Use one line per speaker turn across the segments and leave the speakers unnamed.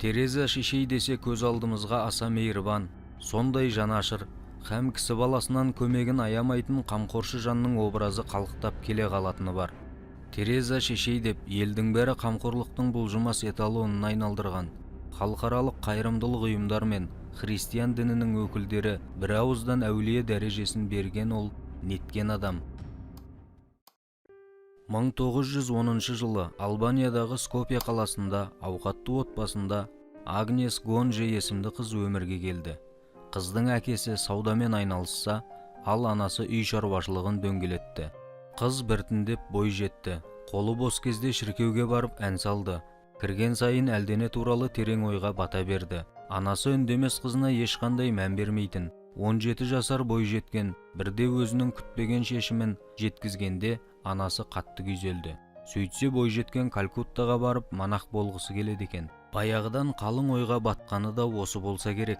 Тереза шешей десе көз алдымызға аса мейірбан, сондай жанашыр һәм кісі баласынан көмегін аямайтын қамқоршы жанның образы қалықтап келе қалатыны бар. Тереза шешей деп елдің бәрі қамқорлықтың бұлжымас эталонына айналдырған. Халықаралық қайырымдылық ұйымдар мен христиан дінінің өкілдері бір ауыздан әулие дәрежесін берген ол неткен адам. 1910 жылы Албаниядағы Скопье қаласында ауқатты отбасында Агнес Гонже есімді қыз өмірге келді. Қыздың әкесі саудамен айналысса, ал анасы үй шаруашылығын дөңгелетті. Қыз біртіндеп бой жетті. Қолы бос кезде шіркеуге барып ән салды. Кірген сайын әлдене туралы терең ойға бата берді. Анасы үндемес қызына ешқандай мән бермейтін. 17 жасар бой жеткен, бірде өзінің күтпеген шешімін жеткізгенде анасы қатты күйзелді. Сөйтсе бой жеткен Калькуттаға барып монах болғысы келеді екен. Баяғыдан қалың ойға батқаны да осы болса керек.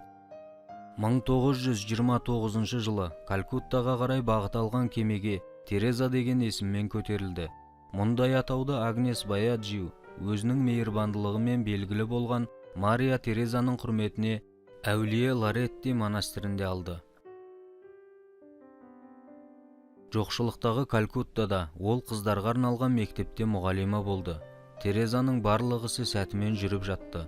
1929 жылы Калькуттаға қарай бағыт алған кемеге Тереза деген есіммен көтерілді. Мұндай атауды Агнес Баяджиу өзінің мейірбандылығымен белгілі болған Мария Терезаның құрметіне әулие Лоретти монастырінде алды. Жоқшылықтағы Калькуттада ол қыздарға арналған мектепте мұғалима болды. Терезаның барлық ісі сәтімен жүріп жатты.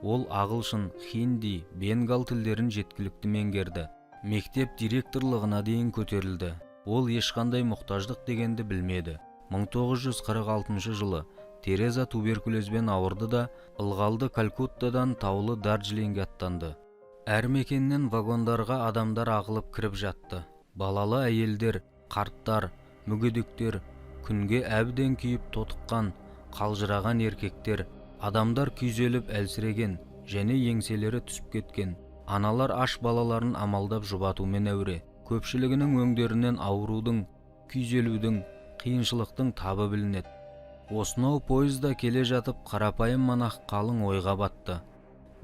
Ол ағылшын, хинди, бенгал тілдерін жеткілікті меңгерді. Мектеп директорлығына дейін көтерілді. Ол ешқандай мұқтаждық дегенді білмеді. 1946 жылы Тереза туберкулезбен ауырды да ылғалды Калькуттадан таулы Дарджилинге аттанды. Әр мекеннен вагондарға адамдар ағылып кіріп жатты. Балалы әйелдер, қарттар, мүгедектер, күнге әбден күйіп тотыққан, қалжыраған еркектер, адамдар күйзеліп әлсіреген және еңселері түсіп кеткен. Аналар аш балаларын амалдап жұбатумен әуре. Көпшілігінің өңдерінен аурудың, күйзелудің, қиыншылықтың табы білінеді. Осынау пойызда келе жатып қарапайым монах қалың ойға батты.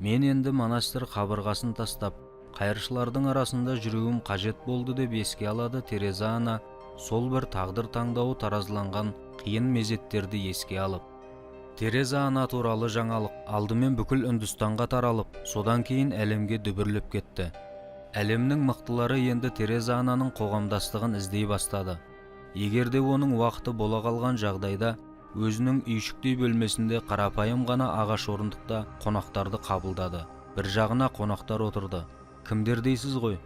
Мен енді монастыр қабырғасын тастап, қайыршылардың арасында жүруім қажет болды деп еске алады Тереза ана, сол бір тағдыр таңдауы таразыланған қиын мезеттерді еске алып. Тереза ана туралы жаңалық алдымен бүкіл Үндістанға таралып, содан кейін әлемге дүбірлеп кетті. Әлемнің мықтылары енді Тереза ананың қоғамдастығын іздей бастады. Егерде оның уақыты бола қалған жағдайда, өзінің үйшіктей бөлмесінде қарапайым ғана ағаш орындықта қонақтарды қабылдады. Бір жағына қонақтар отырды. Кімдер дейсіз ғой?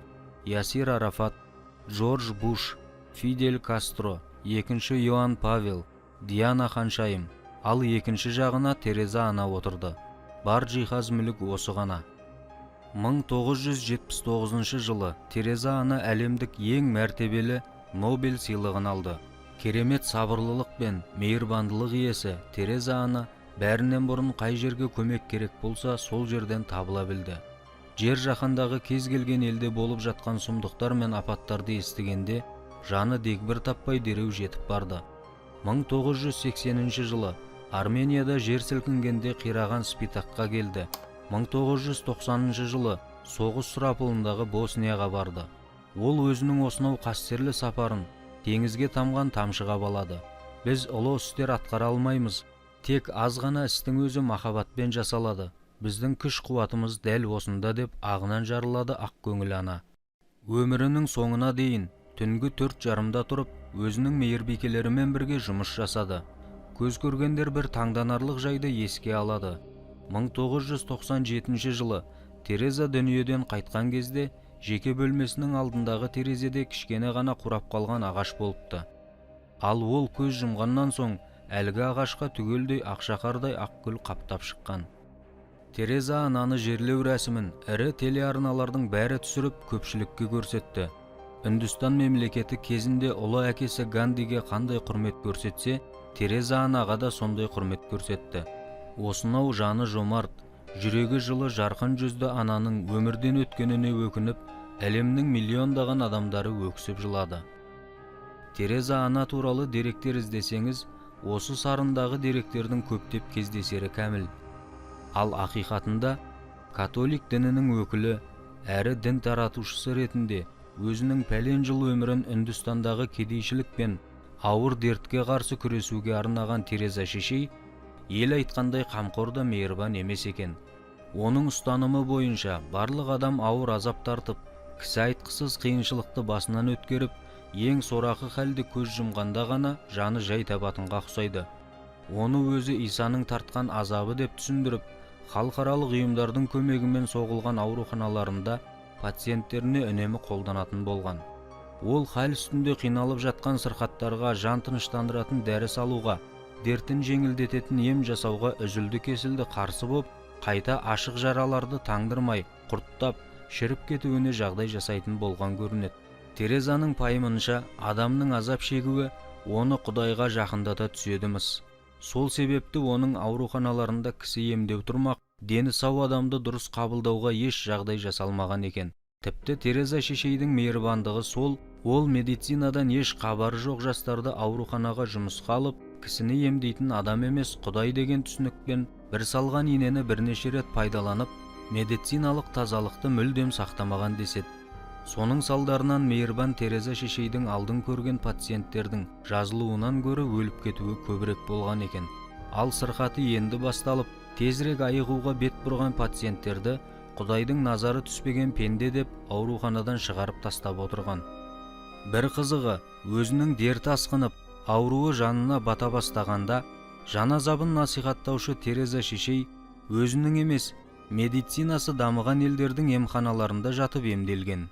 Ясир Арафат, Джордж Буш, Фидель Кастро, екінші Йоан Павел, Диана Ханшайым, ал екінші жағына Тереза ана отырды. Бар жиһаз мүлік осы ғана. 1979 жылы Тереза ана әлемдік ең мәртебелі Нобель сыйлығын алды. Керемет сабырлылық пен мейірбандылық иесі Тереза ана бәрінен бұрын қай жерге көмек керек болса сол жерден табыла білді. Жер жаһандағы кез келген елде болып жатқан сұмдықтар мен апаттарды естігенде жаны дегбір таппай дереу жетіп барды. 1980 жылы Арменияда жер сілкінгенде қираған Спитакқа келді. 1990 жылы соғыс сұрапылындағы Боснияға барды. Ол өзінің осынау қастерлі сапарын теңізге тамған тамшыға балады. Біз ұлы істер атқара алмаймыз, тек аз ғана істің өзі махаббатпен жасалады. Біздің күш қуатымыз дәл осында деп ағынан жарылады ақ көңіл ана. Өмірінің соңына дейін түнгі 4:30-да тұрып, өзінің мейірбикелерімен бірге жұмыс жасады. Көз көргендер бір таңданарлық жайды еске алады. 1997 жылы Тереза дүниеден қайтқан кезде жеке бөлмесінің алдындағы терезеде кішкене ғана қурап қалған ағаш болыпты. Ал ол көз жұмғаннан соң әлгі ағашқа түгелдей ақшақардай ақгүл қаптап шыққан. Тереза ананы жерлеу рәсімін ірі телеарналардың бәрі түсіріп көпшілікке көрсетті. Үндістан мемлекеті кезінде ұлы әкесі Гандиге қандай құрмет көрсетсе, Тереза анаға да сондай құрмет көрсетті. Осынау жаны жомарт, жүрегі жылы жарқын жүзді ананың өмірден өткеніне өкініп, әлемнің миллиондаған адамдары өксіп жылады. Тереза ана туралы деректер іздесеңіз, осы сарындағы деректердің көптеп кездесері кәміл. Ал ақиқатында католик дінінің өкілі әрі дін таратушысы ретінде өзінің пәлен жыл өмірін Үндістандағы кедейшілік пен ауыр дертке қарсы күресуге арнаған Тереза шешей ел айтқандай қамқор да мейірбан емес екен. Оның ұстанымы бойынша барлық адам ауыр азап тартып, кісі айтқысыз қиыншылықты басынан өткеріп, ең сорақы халде көз жұмғанда ғана жаны жай табатынға ұқсайды. Оны өзі Исаның тартқан азабы деп түсіндіріп, халықаралық ұйымдардың көмегімен соғылған ауруханаларында пациенттеріне үнемі қолданатын болған. Ол хал үстінде қиналып жатқан сырқаттарға жан тыныштандыратын дәрі салуға, дертін жеңілдететін ем жасауға үзілді-кесілді қарсы боп, қайта ашық жараларды таңдырмай, құрттап, шіріп кетуіне жағдай жасайтын болған көрінеді. Терезаның пайымынша, адамның азап шегуі оны Құдайға жақындата түседі-міс. Сол себепті оның ауруханаларында кісі емдеу тұрмақ, дені сау адамды дұрыс қабылдауға еш жағдай жасалмаған екен. Тіпті Тереза шешейдің мейірбандығы сол, ол медицинадан еш хабары жоқ жастарды ауруханаға жұмысқа алып, кісіні емдейтін адам емес Құдай деген түсінікпен бір салған инені бірнеше рет пайдаланып, медициналық тазалықты мүлдем сақтамаған деседі. Соның салдарынан мейірбан Тереза шешейдің алдын көрген пациенттердің жазылуынан гөрі өліп кетуі көбірек болған екен. Ал сырқаты енді басталып, тезірек айығуға бет бұрған пациенттерді Құдайдың назары түспеген пенде деп ауруханадан шығарып тастап отырған. Бір қызығы, өзінің дерті асқынып, ауруы жанына бата бастағанда, жан азабын насихаттаушы Тереза шешей өзінің емес, медицинасы дамыған елдердің емханаларында жатып емделген.